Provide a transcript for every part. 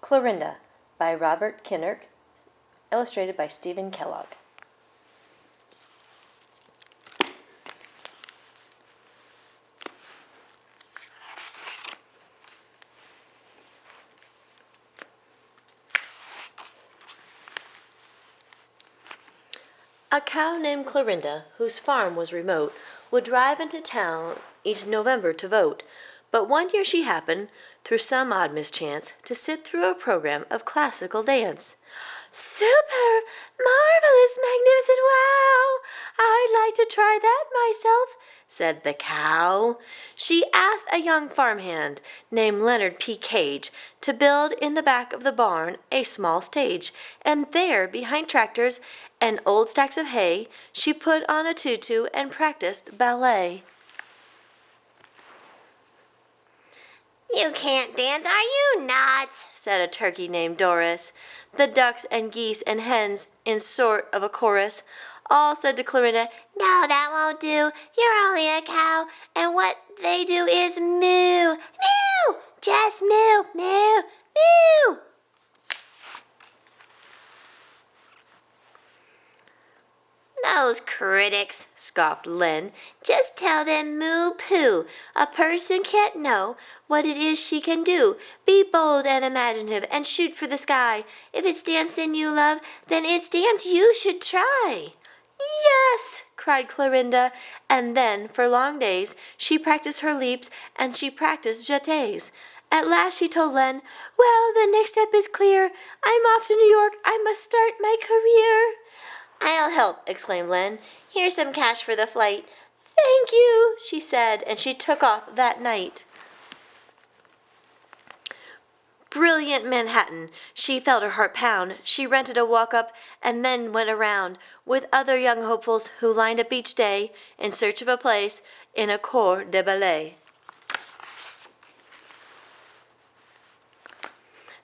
Clorinda by Robert Kinnerk, illustrated by Stephen Kellogg. A cow named Clorinda, whose farm was remote, would drive into town each November to vote. But one year she happened, through some odd mischance, to sit through a program of classical dance. "Super! Marvelous! Magnificent! Wow! I'd like to try that myself," said the cow. She asked a young farmhand named Leonard P. Cage to build in the back of the barn a small stage, and there, behind tractors and old stacks of hay, she put on a tutu and practiced ballet. "You can't dance, are you nuts?" said a turkey named Doris. The ducks and geese and hens, in sort of a chorus, all said to Clorinda, "No, that won't do. You're only a cow, and what they do is moo. Moo! Just moo, moo, moo!" "Those critics," scoffed Len. "Just tell them moo-poo. A person can't know what it is she can do. Be bold and imaginative and shoot for the sky. If it's dance then you love, then it's dance you should try." "Yes!" cried Clorinda, and then for long days she practiced her leaps and she practiced jetés. At last she told Len, "Well, the next step is clear. I'm off to New York. I must start my career." "I'll help," exclaimed Len. "Here's some cash for the flight." "Thank you," she said, and she took off that night. Brilliant Manhattan. She felt her heart pound. She rented a walk-up and then went around with other young hopefuls who lined up each day in search of a place in a corps de ballet.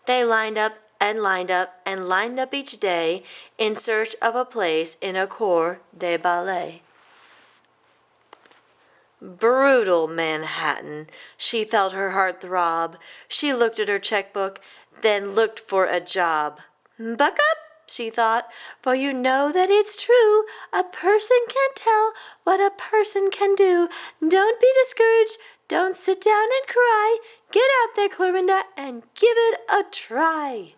They lined up and lined up and lined up each day in search of a place in a corps de ballet. Brutal Manhattan. She felt her heart throb. She looked at her checkbook, then looked for a job. "Buck up," she thought, "for you know that it's true. A person can't tell what a person can do. Don't be discouraged. Don't sit down and cry. Get out there, Clorinda, and give it a try."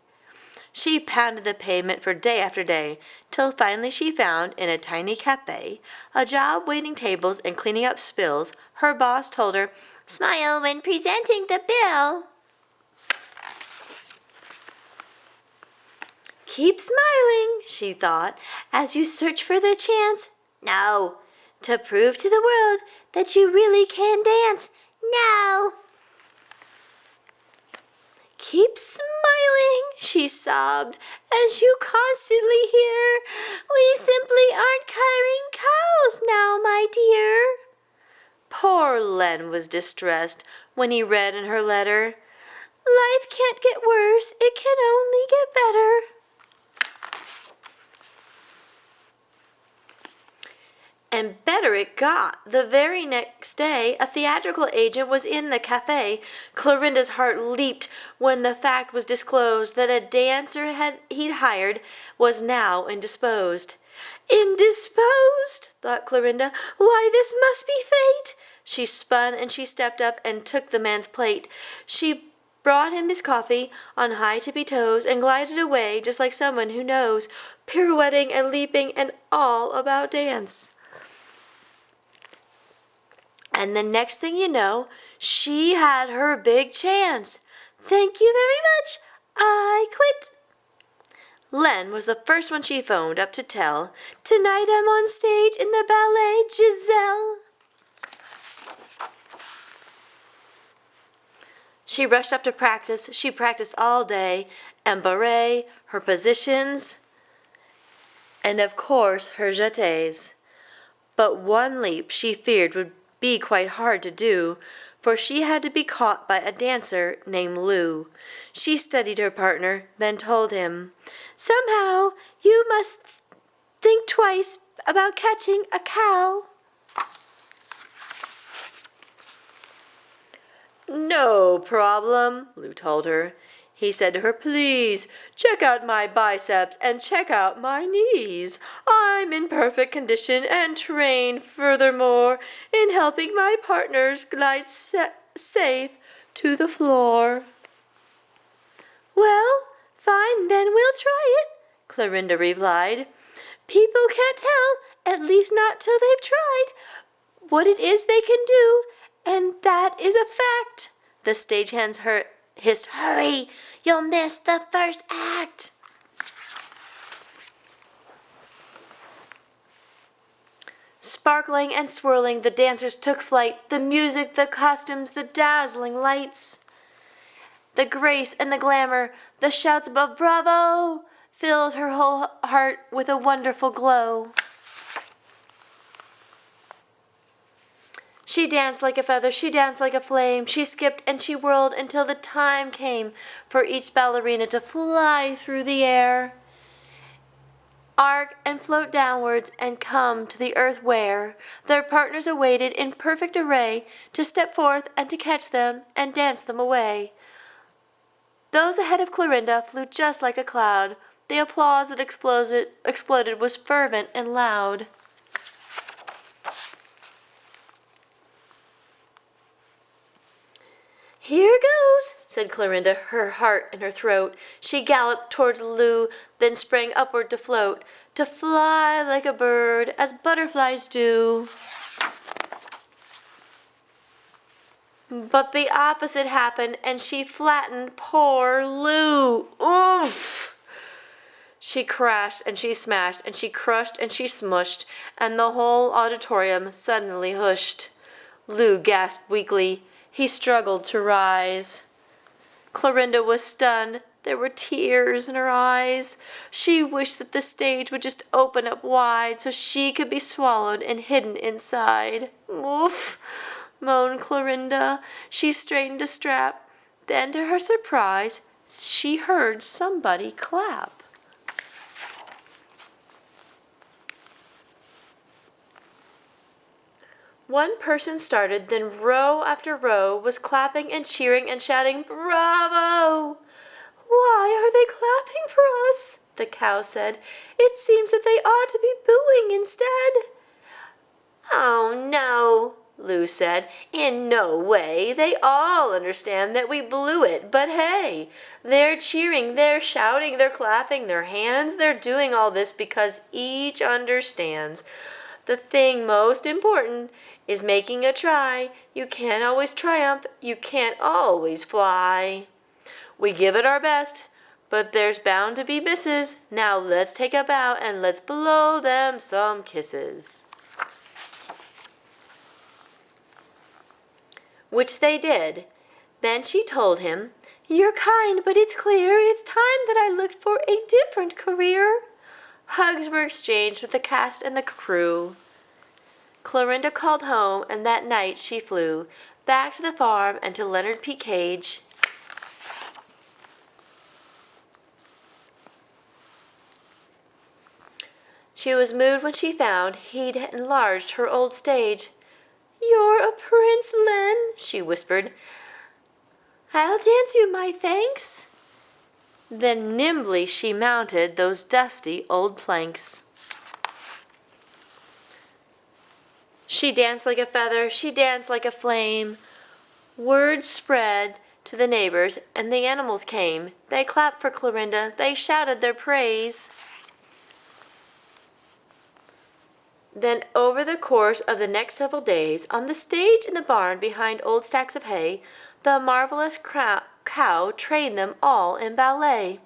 She pounded the pavement for day after day, till finally she found, in a tiny cafe, a job waiting tables and cleaning up spills. Her boss told her, "Smile when presenting the bill." "Keep smiling," she thought, "as you search for the chance." "No." "To prove to the world that you really can dance." "No." "Keep smiling," she sobbed, "as you constantly hear. We simply aren't carrying cows now, my dear." Poor Len was distressed when he read in her letter, "Life can't get worse, it can only get better." And better it got. The very next day, a theatrical agent was in the cafe. Clorinda's heart leaped when the fact was disclosed that a dancer he'd hired was now indisposed. "Indisposed?" thought Clorinda. "Why, this must be fate." She spun and she stepped up and took the man's plate. She brought him his coffee on high tippy toes and glided away just like someone who knows, pirouetting and leaping and all about dance. And the next thing you know, she had her big chance. "Thank you very much. I quit." Len was the first one she phoned up to tell, "Tonight I'm on stage in the ballet Giselle." She rushed up to practice. She practiced all day, and barré, her positions, and of course her jetés. But one leap she feared would be quite hard to do, for she had to be caught by a dancer named Lou. She studied her partner, then told him, "Somehow you must think twice about catching a cow." "No problem," Lou told her. He said to her, "Please, check out my biceps and check out my knees. I'm in perfect condition and trained furthermore in helping my partners glide safe to the floor." "Well, fine, then we'll try it," Clorinda replied. "People can't tell, at least not till they've tried, what it is they can do, and that is a fact." The stagehands hissed, "Hurry, you'll miss the first act." Sparkling and swirling, the dancers took flight, the music, the costumes, the dazzling lights. The grace and the glamour, the shouts above "Bravo!" filled her whole heart with a wonderful glow. She danced like a feather, she danced like a flame, she skipped and she whirled until the time came for each ballerina to fly through the air, arc and float downwards and come to the earth where their partners awaited in perfect array to step forth and to catch them and dance them away. Those ahead of Clorinda flew just like a cloud. The applause that exploded was fervent and loud. "Here goes," said Clorinda, her heart in her throat. She galloped towards Lou, then sprang upward to float, to fly like a bird, as butterflies do. But the opposite happened, and she flattened poor Lou. Oof! She crashed, and she smashed, and she crushed, and she smushed, and the whole auditorium suddenly hushed. Lou gasped weakly. He struggled to rise. Clorinda was stunned. There were tears in her eyes. She wished that the stage would just open up wide so she could be swallowed and hidden inside. "Oof," moaned Clorinda. She straightened a strap. Then, to her surprise, she heard somebody clap. One person started, then row after row was clapping and cheering and shouting, "Bravo!" "Why are they clapping for us?" the cow said. "It seems that they ought to be booing instead." "Oh, no," Lou said. "In no way. They all understand that we blew it. But hey, they're cheering, they're shouting, they're clapping their hands. They're doing all this because each understands. The thing most important is making a try. You can't always triumph. You can't always fly. We give it our best, but there's bound to be misses. Now let's take a bow and let's blow them some kisses." Which they did. Then she told him, "You're kind, but it's clear it's time that I looked for a different career." Hugs were exchanged with the cast and the crew. Clorinda called home, and that night she flew back to the farm and to Leonard P. Cage. She was moved when she found he'd enlarged her old stage. "You're a prince, Len," she whispered. "I'll dance you my thanks." Then nimbly she mounted those dusty old planks. She danced like a feather, she danced like a flame. Word spread to the neighbors, and the animals came. They clapped for Clorinda, they shouted their praise. Then over the course of the next several days, on the stage in the barn behind old stacks of hay, the marvelous cow trained them all in ballet.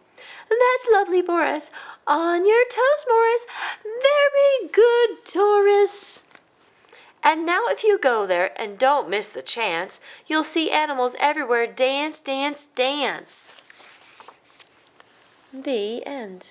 "That's lovely, Boris. On your toes, Morris. Very good, Doris." And now if you go there, and don't miss the chance, you'll see animals everywhere dance, dance, dance. The end.